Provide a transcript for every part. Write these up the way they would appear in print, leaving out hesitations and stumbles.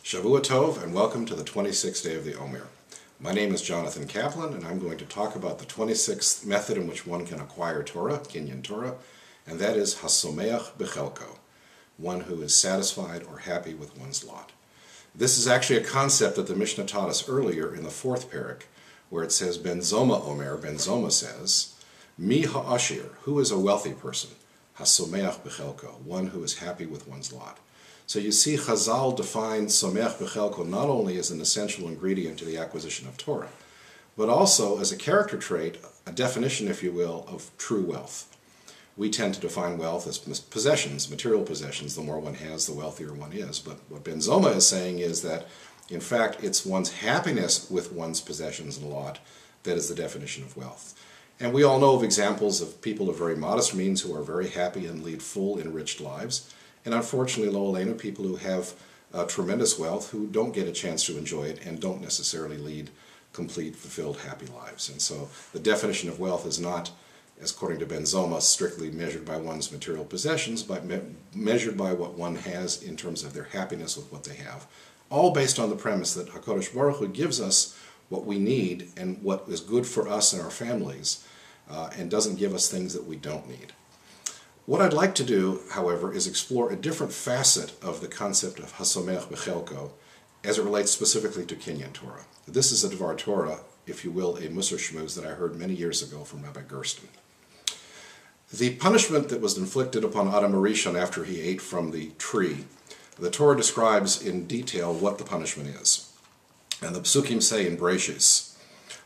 Shavua Tov, and welcome to the 26th day of the Omer. My name is Jonathan Kaplan, and I'm going to talk about the 26th method in which one can acquire Torah, Kinyan Torah, and that is hasomeach bechelko, one who is satisfied or happy with one's lot. This is actually a concept that the Mishnah taught us earlier in the 4th parak, where it says, Ben Zoma Omer, Ben Zoma says, Mi ha'ashir, who is a wealthy person, hasomeach bechelko, one who is happy with one's lot. So you see, Chazal defines someach bechelko not only as an essential ingredient to the acquisition of Torah, but also as a character trait, a definition, if you will, of true wealth. We tend to define wealth as possessions, material possessions. The more one has, the wealthier one is. But what Ben Zoma is saying is that, in fact, it's one's happiness with one's possessions and lot that is the definition of wealth. And we all know of examples of people of very modest means who are very happy and lead full, enriched lives. And unfortunately, lo aleinu, people who have tremendous wealth who don't get a chance to enjoy it and don't necessarily lead complete, fulfilled, happy lives. And so the definition of wealth is not, as according to Ben Zoma, strictly measured by one's material possessions, but measured by what one has in terms of their happiness with what they have. All based on the premise that HaKadosh Baruch Hu gives us what we need and what is good for us and our families, and doesn't give us things that we don't need. What I'd like to do, however, is explore a different facet of the concept of hasomeach bechelko as it relates specifically to Kinyan Torah. This is a Dvar Torah, if you will, a Musar Shmuz that I heard many years ago from Rabbi Gersten. The punishment that was inflicted upon Adam HaRishon after he ate from the tree, the Torah describes in detail what the punishment is. And the Psukim say in Bereshis,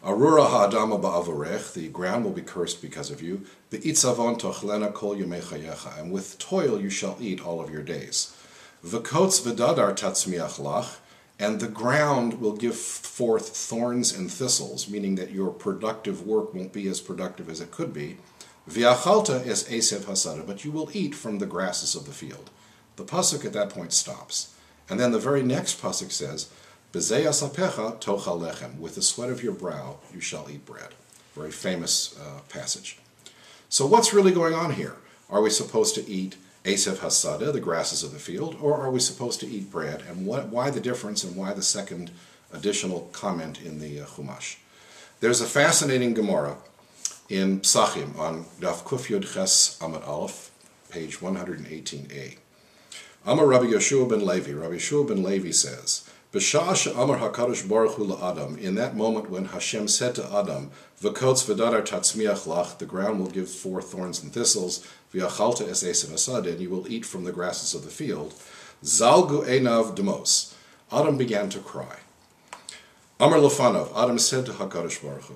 Arura ha'adama ba'avorech, the ground will be cursed because of you. Be'itzavon tochlena kol yemei chayecha, and with toil you shall eat all of your days. V'kotz v'dadar tatzmiach lach, and the ground will give forth thorns and thistles, meaning that your productive work won't be as productive as it could be. V'achalta es esev hasada, but you will eat from the grasses of the field. The pasuk at that point stops, and then the very next pasuk says, B'zei asapecha tochal lechem, with the sweat of your brow you shall eat bread. Very famous passage. So what's really going on here? Are we supposed to eat esev hasada, the grasses of the field, or are we supposed to eat bread? And why the difference, and why the second additional comment in the Chumash? There's a fascinating Gemara in Psachim on Daf Kuf Yud Ches Amud Aleph, page 118a. Amar Rabbi Yeshua ben Levi. Rabbi Yeshua ben Levi says, B'sha'ah she'amar HaKadosh Baruch Hu la'Adam, in that moment when Hashem said to Adam, V'kotz v'dadar tatzmiach lach, the ground will give forth thorns and thistles, v'yachalta es esev hasad, and you will eat from the grasses of the field, zalgu einav demos, Adam began to cry. Amar lefanav, Adam said to HaKadosh Baruch Hu,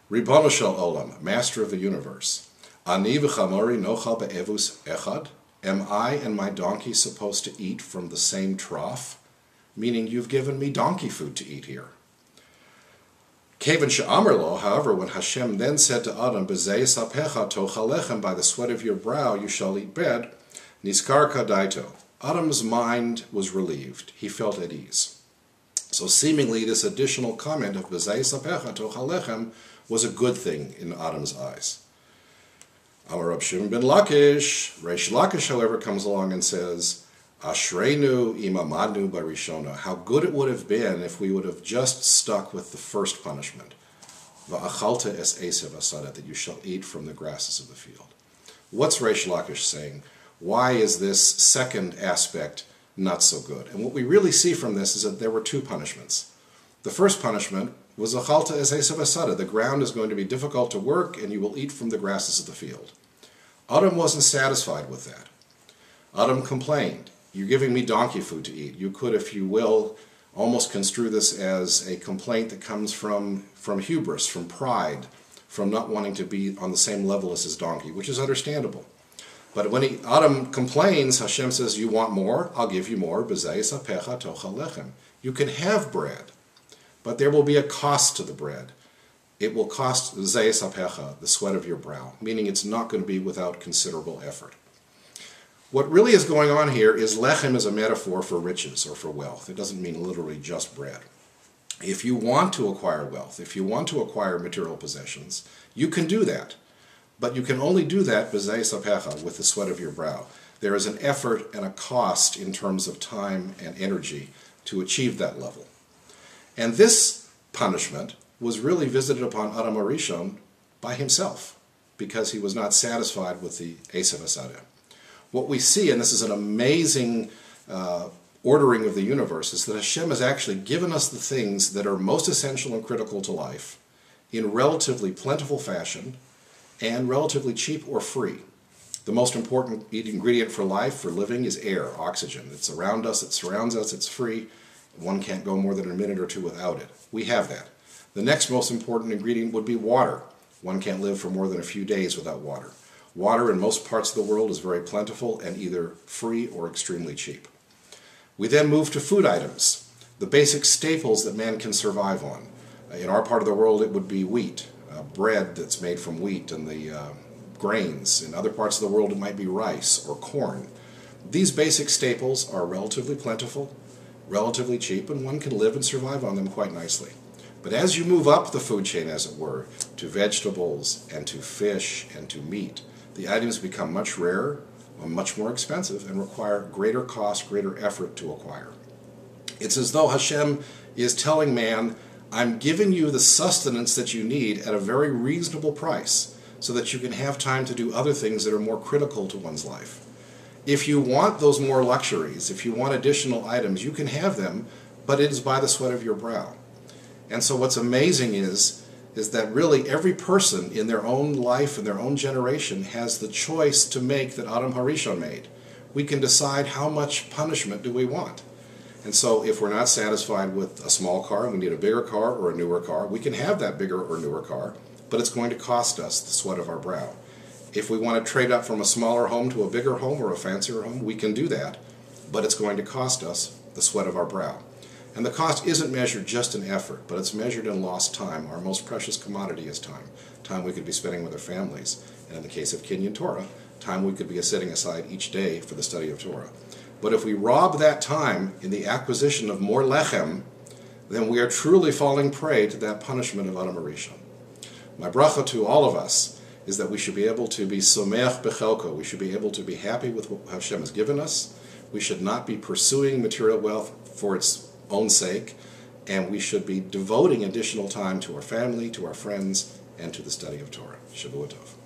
Ribono shel olam, master of the universe, ani v'chamori nochal be'evus echad, am I and my donkey supposed to eat from the same trough? Meaning you've given me donkey food to eat here. Kevan she'amar lo, however, when Hashem then said to Adam, B'zei sapecha tochal lechem, by the sweat of your brow you shall eat bread, niskar kadaito, Adam's mind was relieved. He felt at ease. So seemingly this additional comment of B'zei sapecha tochal lechem was a good thing in Adam's eyes. Amar Rab Shimon ben Lakish, Reish Lakish, however, comes along and says, Ashreinu imamadnu barishona, how good it would have been if we would have just stuck with the first punishment. Va'achalta es esev asada, that you shall eat from the grasses of the field. What's Reish Lakish saying? Why is this second aspect not so good? And what we really see from this is that there were two punishments. The first punishment was achalta es esev asada, the ground is going to be difficult to work and you will eat from the grasses of the field. Adam wasn't satisfied with that. Adam complained. You're giving me donkey food to eat. You could, if you will, almost construe this as a complaint that comes from hubris, from pride, from not wanting to be on the same level as his donkey, which is understandable. But when Adam complains, Hashem says, you want more? I'll give you more. B'zei sapecha tochal lechem. You can have bread, but there will be a cost to the bread. It will cost b'zei sapecha, the sweat of your brow, meaning it's not going to be without considerable effort. What really is going on here is lechem is a metaphor for riches or for wealth. It doesn't mean literally just bread. If you want to acquire wealth, if you want to acquire material possessions, you can do that. But you can only do that b'zei sapecha, with the sweat of your brow. There is an effort and a cost in terms of time and energy to achieve that level. And this punishment was really visited upon Adam HaRishon by himself, because he was not satisfied with the Esav Asadeh. What we see, and this is an amazing ordering of the universe, is that Hashem has actually given us the things that are most essential and critical to life in relatively plentiful fashion and relatively cheap or free. The most important ingredient for life, for living, is air, oxygen. It's around us, it surrounds us, it's free. One can't go more than a minute or two without it. We have that. The next most important ingredient would be water. One can't live for more than a few days without water. Water in most parts of the world is very plentiful and either free or extremely cheap. We then move to food items, the basic staples that man can survive on. In our part of the world it would be wheat, bread that's made from wheat and the grains. In other parts of the world it might be rice or corn. These basic staples are relatively plentiful, relatively cheap, and one can live and survive on them quite nicely. But as you move up the food chain, as it were, to vegetables and to fish and to meat, the items become much rarer, much more expensive, and require greater cost, greater effort to acquire. It's as though Hashem is telling man, I'm giving you the sustenance that you need at a very reasonable price so that you can have time to do other things that are more critical to one's life. If you want those more luxuries, if you want additional items, you can have them, but it is by the sweat of your brow. And so what's amazing is that really every person in their own life and their own generation has the choice to make that Adam HaRishon made. We can decide how much punishment do we want. And so if we're not satisfied with a small car and we need a bigger car or a newer car, we can have that bigger or newer car, but it's going to cost us the sweat of our brow. If we want to trade up from a smaller home to a bigger home or a fancier home, we can do that, but it's going to cost us the sweat of our brow. And the cost isn't measured just in effort, but it's measured in lost time. Our most precious commodity is time. Time we could be spending with our families. And in the case of Kinyan Torah, time we could be setting aside each day for the study of Torah. But if we rob that time in the acquisition of more lechem, then we are truly falling prey to that punishment of Adam HaRishon. My bracha to all of us is that we should be able to be someach bechelko. We should be able to be happy with what Hashem has given us. We should not be pursuing material wealth for its own sake, and we should be devoting additional time to our family, to our friends, and to the study of Torah. Shavua Tov.